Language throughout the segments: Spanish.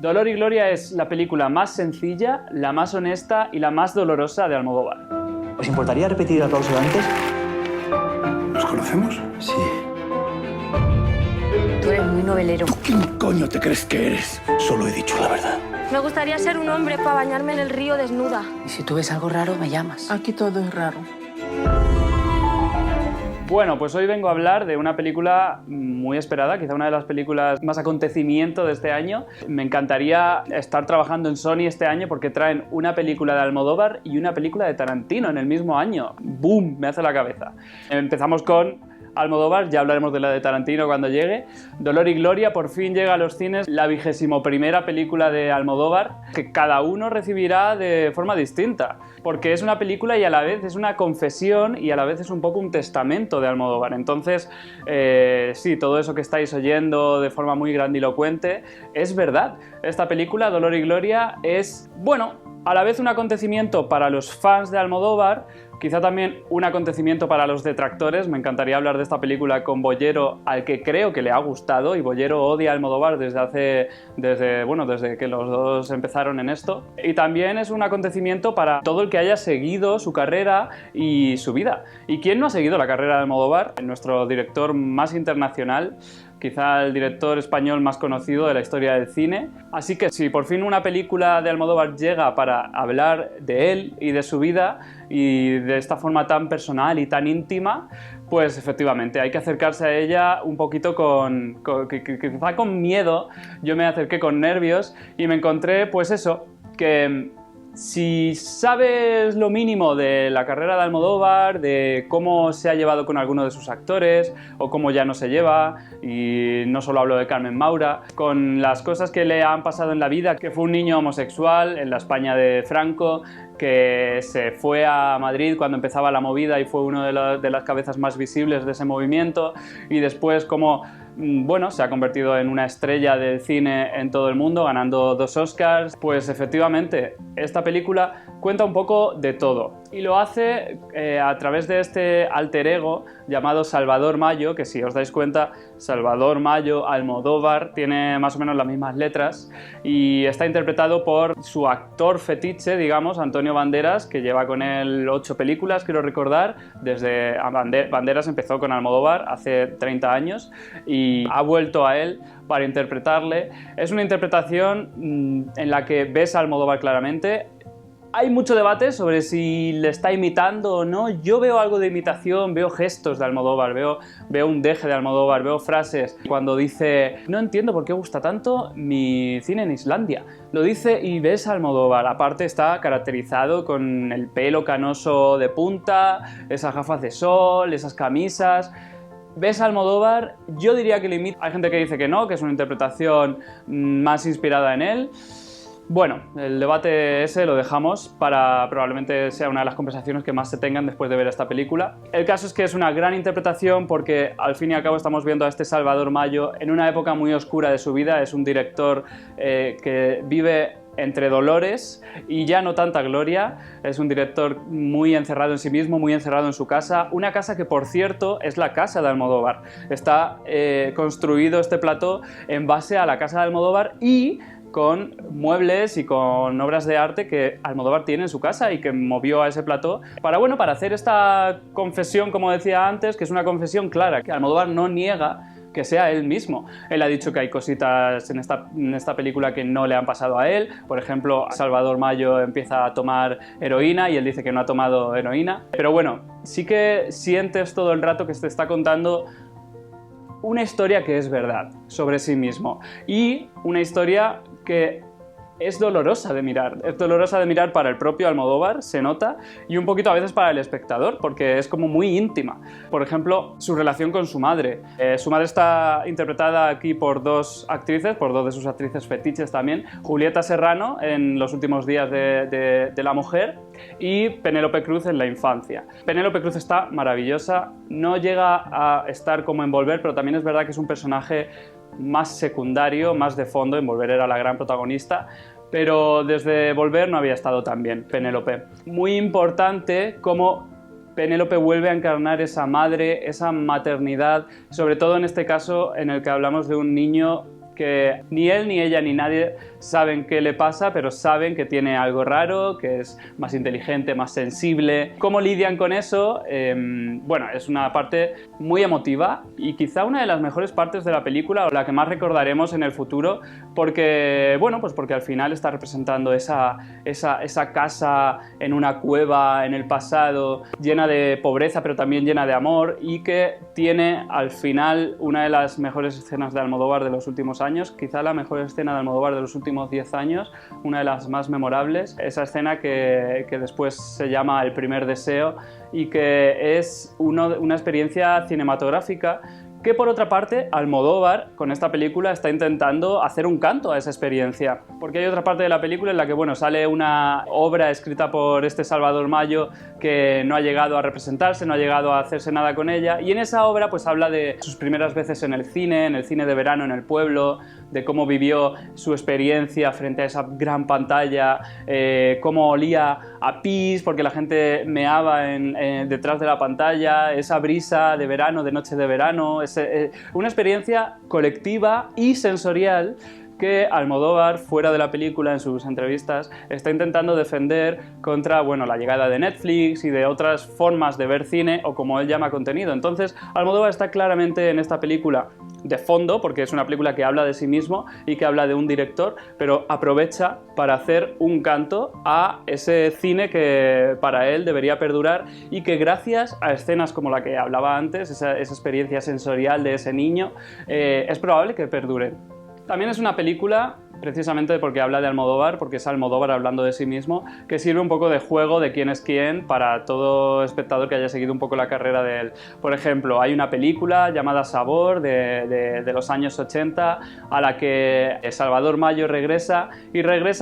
Dolor y Gloria es la película más sencilla, la más honesta y la más dolorosa de Almodóvar. ¿Os importaría repetir el aplauso de antes? ¿Nos conocemos? Sí. Tú eres muy novelero. ¿Quién coño te crees que eres? Solo he dicho la verdad. Me gustaría ser un hombre para bañarme en el río desnuda. Y si tú ves algo raro, me llamas. Aquí todo es raro. Bueno, pues hoy vengo a hablar de una película muy esperada, quizá una de las películas más acontecimiento de este año. Me encantaría estar trabajando en Sony este año porque traen una película de Almodóvar y una película de Tarantino en el mismo año. ¡Boom! Me hace la cabeza. Empezamos con Almodóvar, ya hablaremos de la de Tarantino cuando llegue. Dolor y Gloria, por fin llega a los cines la 21ª película de Almodóvar, que cada uno recibirá de forma distinta, porque es una película y a la vez es una confesión y a la vez es un poco un testamento de Almodóvar. Entonces, sí, todo eso que estáis oyendo de forma muy grandilocuente es verdad. Esta película, Dolor y Gloria, es, bueno, a la vez un acontecimiento para los fans de Almodóvar, quizá también un acontecimiento para los detractores. Me encantaría hablar de esta película con Bollero, al que creo que le ha gustado, y Bollero odia a Almodóvar desde que los dos empezaron en esto. Y también es un acontecimiento para todo el que haya seguido su carrera y su vida. ¿Y quién no ha seguido la carrera de Almodóvar? Nuestro director más internacional, quizá el director español más conocido de la historia del cine. Así que si por fin una película de Almodóvar llega para hablar de él y de su vida y de esta forma tan personal y tan íntima, pues efectivamente hay que acercarse a ella un poquito quizá con miedo. Yo me acerqué con nervios y me encontré, pues eso, que si sabes lo mínimo de la carrera de Almodóvar, de cómo se ha llevado con alguno de sus actores o cómo ya no se lleva, y no solo hablo de Carmen Maura, con las cosas que le han pasado en la vida, que fue un niño homosexual en la España de Franco, que se fue a Madrid cuando empezaba la movida y fue uno de las cabezas más visibles de ese movimiento, y después como, bueno, se ha convertido en una estrella del cine en todo el mundo, ganando 2 Oscars. Pues efectivamente, esta película cuenta un poco de todo y lo hace a través de este alter ego llamado Salvador Mayo, que si os dais cuenta, Salvador Mayo, Almodóvar, tiene más o menos las mismas letras, y está interpretado por su actor fetiche, digamos, Antonio Banderas, que lleva con él 8 películas, quiero recordar. Desde Banderas empezó con Almodóvar hace 30 años y ha vuelto a él para interpretarle. Es una interpretación en la que ves a Almodóvar claramente. Hay mucho debate sobre si le está imitando o no. Yo veo algo de imitación, veo gestos de Almodóvar, veo un deje de Almodóvar, veo frases. Cuando dice, no entiendo por qué gusta tanto mi cine en Islandia. Lo dice y ves a Almodóvar. Aparte está caracterizado con el pelo canoso de punta, esas gafas de sol, esas camisas. Ves a Almodóvar, yo diría que le imita. Hay gente que dice que no, que es una interpretación más inspirada en él. Bueno, el debate ese lo dejamos para probablemente sea una de las conversaciones que más se tengan después de ver esta película. El caso es que es una gran interpretación porque al fin y al cabo estamos viendo a este Salvador Mayo en una época muy oscura de su vida. Es un director que vive entre dolores y ya no tanta gloria. Es un director muy encerrado en sí mismo, muy encerrado en su casa, una casa que, por cierto, es la casa de Almodóvar. Está construido este plató en base a la casa de Almodóvar y con muebles y con obras de arte que Almodóvar tiene en su casa y que movió a ese plató para hacer esta confesión, como decía antes, que es una confesión clara, que Almodóvar no niega que sea él mismo. Él ha dicho que hay cositas en esta película que no le han pasado a él. Por ejemplo, Salvador Mayo empieza a tomar heroína y él dice que no ha tomado heroína. Pero bueno, sí que sientes todo el rato que te está contando una historia que es verdad sobre sí mismo y una historia que es dolorosa de mirar para el propio Almodóvar, se nota, y un poquito a veces para el espectador, porque es como muy íntima. Por ejemplo, su relación con su madre. Su madre está interpretada aquí por 2 actrices, por 2 de sus actrices fetiches también, Julieta Serrano en Los últimos días de la mujer y Penélope Cruz en La infancia. Penélope Cruz está maravillosa, no llega a estar como en Volver, pero también es verdad que es un personaje más secundario, más de fondo. En Volver era la gran protagonista, pero desde Volver no había estado tan bien Penélope. Muy importante cómo Penélope vuelve a encarnar esa madre, esa maternidad, sobre todo en este caso en el que hablamos de un niño que ni él, ni ella, ni nadie saben qué le pasa, pero saben que tiene algo raro, que es más inteligente, más sensible. ¿Cómo lidian con eso? Bueno, es una parte muy emotiva y quizá una de las mejores partes de la película, o la que más recordaremos en el futuro, porque, bueno, pues porque al final está representando esa casa en una cueva en el pasado, llena de pobreza, pero también llena de amor, y que tiene al final una de las mejores escenas de Almodóvar de los últimos años, quizá la mejor escena de Almodóvar de los últimos 10 años, una de las más memorables, esa escena que después se llama El primer deseo y que es una experiencia cinematográfica que, por otra parte, Almodóvar con esta película está intentando hacer un canto a esa experiencia, porque hay otra parte de la película en la que, bueno, sale una obra escrita por este Salvador Mayo que no ha llegado a representarse, no ha llegado a hacerse nada con ella, y en esa obra pues habla de sus primeras veces en el cine de verano en el pueblo, de cómo vivió su experiencia frente a esa gran pantalla, cómo olía a pis porque la gente meaba detrás de la pantalla, esa brisa de verano, de noche de verano, una experiencia colectiva y sensorial que Almodóvar, fuera de la película, en sus entrevistas, está intentando defender contra, bueno, la llegada de Netflix y de otras formas de ver cine, o como él llama contenido. Entonces, Almodóvar está claramente en esta película de fondo, porque es una película que habla de sí mismo y que habla de un director, pero aprovecha para hacer un canto a ese cine que para él debería perdurar y que, gracias a escenas como la que hablaba antes, esa experiencia sensorial de ese niño, es probable que perdure. También es una película, precisamente porque habla de Almodóvar, porque es Almodóvar hablando de sí mismo, que sirve un poco de juego de quién es quién para todo espectador que haya seguido un poco la carrera de él. Por ejemplo, hay una película llamada Sabor de los años 80 a la que Salvador Mayo regresa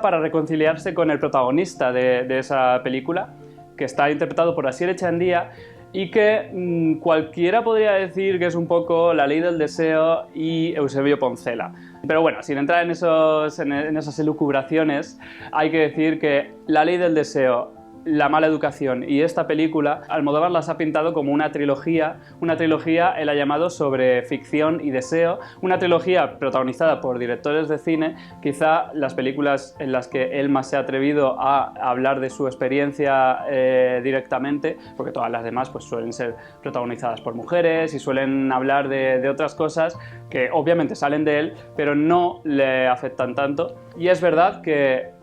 para reconciliarse con el protagonista de esa película, que está interpretado por Asier Echandía, y que cualquiera podría decir que es un poco La ley del deseo y Eusebio Poncela. Pero bueno, sin entrar en esas elucubraciones, hay que decir que La ley del deseo, La mala educación y esta película, Almodóvar las ha pintado como una trilogía él ha llamado sobre ficción y deseo, una trilogía protagonizada por directores de cine, quizá las películas en las que él más se ha atrevido a hablar de su experiencia directamente, porque todas las demás pues suelen ser protagonizadas por mujeres y suelen hablar de otras cosas que obviamente salen de él, pero no le afectan tanto. Y es verdad que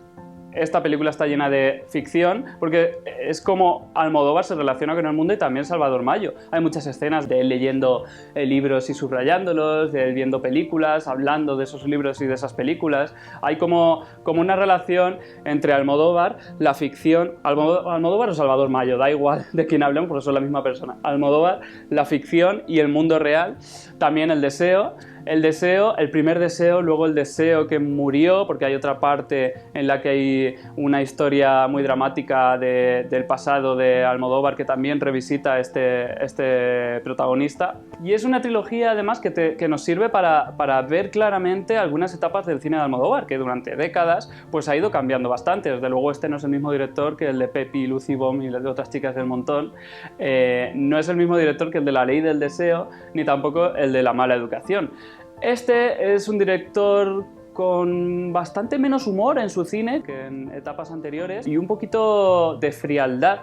esta película está llena de ficción porque es como Almodóvar se relaciona con el mundo, y también Salvador Mayo. Hay muchas escenas de él leyendo libros y subrayándolos, de él viendo películas, hablando de esos libros y de esas películas. Hay como una relación entre Almodóvar, la ficción, Almodóvar o Salvador Mayo, da igual de quién hablemos porque son la misma persona. Almodóvar, la ficción y el mundo real, también el deseo, el primer deseo, luego el deseo que murió, porque hay otra parte en la que hay una historia muy dramática del pasado de Almodóvar que también revisita este protagonista. Y es una trilogía además que nos sirve para ver claramente algunas etapas del cine de Almodóvar, que durante décadas pues ha ido cambiando bastante. Desde luego este no es el mismo director que el de Pepi, Lucy Bomb y de Otras chicas del montón. No es el mismo director que el de La ley del deseo, ni tampoco el de La mala educación. Este es un director con bastante menos humor en su cine que en etapas anteriores y un poquito de frialdad.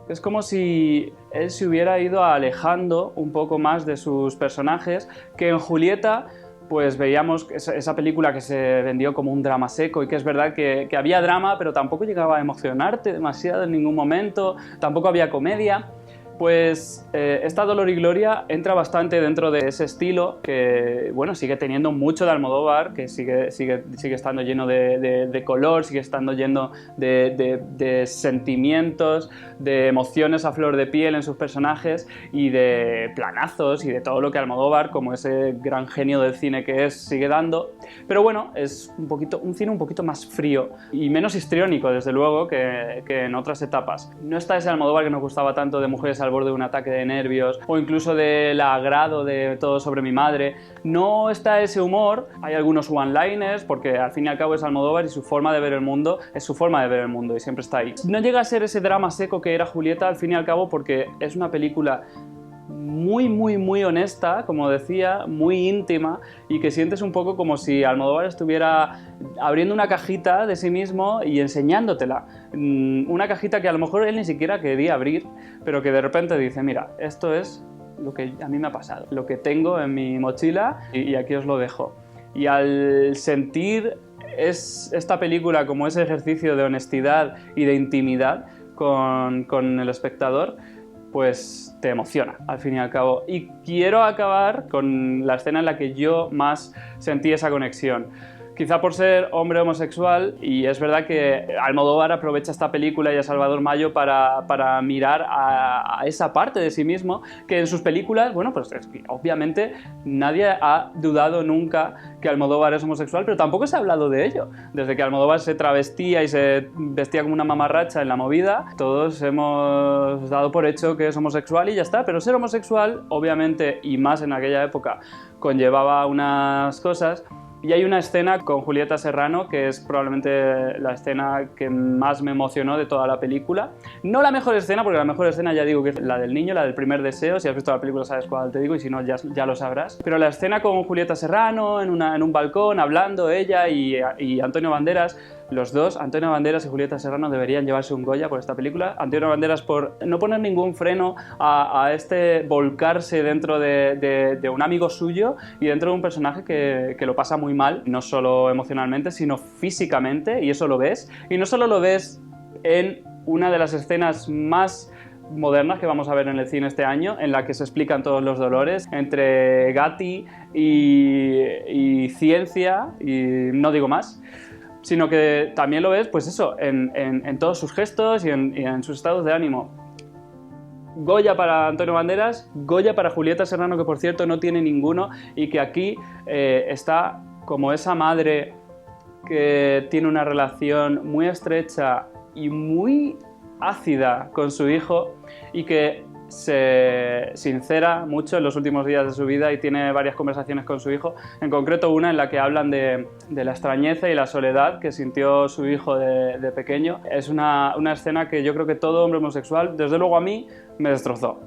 Es como si él se hubiera ido alejando un poco más de sus personajes, que en Julieta pues veíamos esa película que se vendió como un drama seco, y que es verdad que había drama, pero tampoco llegaba a emocionarte demasiado en ningún momento, tampoco había comedia. Pues esta Dolor y Gloria entra bastante dentro de ese estilo que, bueno, sigue teniendo mucho de Almodóvar, que sigue estando lleno de color, sigue estando lleno de sentimientos, de emociones a flor de piel en sus personajes y de planazos y de todo lo que Almodóvar, como ese gran genio del cine que es, sigue dando. Pero bueno, es un cine un poquito más frío y menos histriónico, desde luego, que en otras etapas. No está ese Almodóvar que nos gustaba tanto de Mujeres al borde de un ataque de nervios, o incluso del agrado de Todo sobre mi madre. No está ese humor, hay algunos one-liners, porque al fin y al cabo es Almodóvar y su forma de ver el mundo es su forma de ver el mundo y siempre está ahí. No llega a ser ese drama seco que era Julieta al fin y al cabo, porque es una película muy, muy, muy honesta, como decía, muy íntima, y que sientes un poco como si Almodóvar estuviera abriendo una cajita de sí mismo y enseñándotela. Una cajita que a lo mejor él ni siquiera quería abrir, pero que de repente dice, mira, esto es lo que a mí me ha pasado, lo que tengo en mi mochila y aquí os lo dejo. Y al sentir esta película como ese ejercicio de honestidad y de intimidad con el espectador, pues te emociona, al fin y al cabo. Y quiero acabar con la escena en la que yo más sentí esa conexión. Quizá por ser hombre homosexual, y es verdad que Almodóvar aprovecha esta película y a Salvador Mayo para mirar a esa parte de sí mismo, que en sus películas, bueno, pues es que obviamente nadie ha dudado nunca que Almodóvar es homosexual, pero tampoco se ha hablado de ello. Desde que Almodóvar se travestía y se vestía como una mamarracha en La Movida, todos hemos dado por hecho que es homosexual y ya está, pero ser homosexual, obviamente, y más en aquella época, conllevaba unas cosas. Y hay una escena con Julieta Serrano que es probablemente la escena que más me emocionó de toda la película. No la mejor escena, porque la mejor escena ya digo que es la del niño, la del primer deseo. Si has visto la película sabes cuál te digo y si no ya lo sabrás. Pero la escena con Julieta Serrano en un balcón hablando ella y Antonio Banderas, los dos, Antonio Banderas y Julieta Serrano, deberían llevarse un Goya por esta película. Antonio Banderas por no poner ningún freno a este volcarse dentro de un amigo suyo y dentro de un personaje que lo pasa muy mal, no solo emocionalmente, sino físicamente, y eso lo ves. Y no solo lo ves en una de las escenas más modernas que vamos a ver en el cine este año, en la que se explican todos los dolores entre Gatti y ciencia, y no digo más, sino que también lo ves, pues eso, en todos sus gestos y en sus estados de ánimo. Goya para Antonio Banderas, Goya para Julieta Serrano, que por cierto no tiene ninguno, y que aquí está como esa madre que tiene una relación muy estrecha y muy ácida con su hijo y que se sincera mucho en los últimos días de su vida y tiene varias conversaciones con su hijo, en concreto una en la que hablan de la extrañeza y la soledad que sintió su hijo de pequeño. Es una escena que yo creo que todo hombre homosexual, desde luego a mí, me destrozó.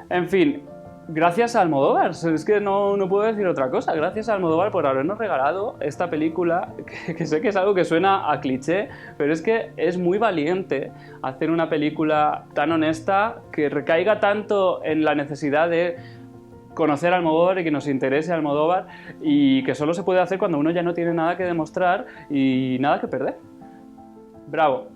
En fin, gracias a Almodóvar, es que no puedo decir otra cosa, gracias a Almodóvar por habernos regalado esta película, que sé que es algo que suena a cliché, pero es que es muy valiente hacer una película tan honesta, que recaiga tanto en la necesidad de conocer a Almodóvar y que nos interese a Almodóvar, y que solo se puede hacer cuando uno ya no tiene nada que demostrar y nada que perder. ¡Bravo!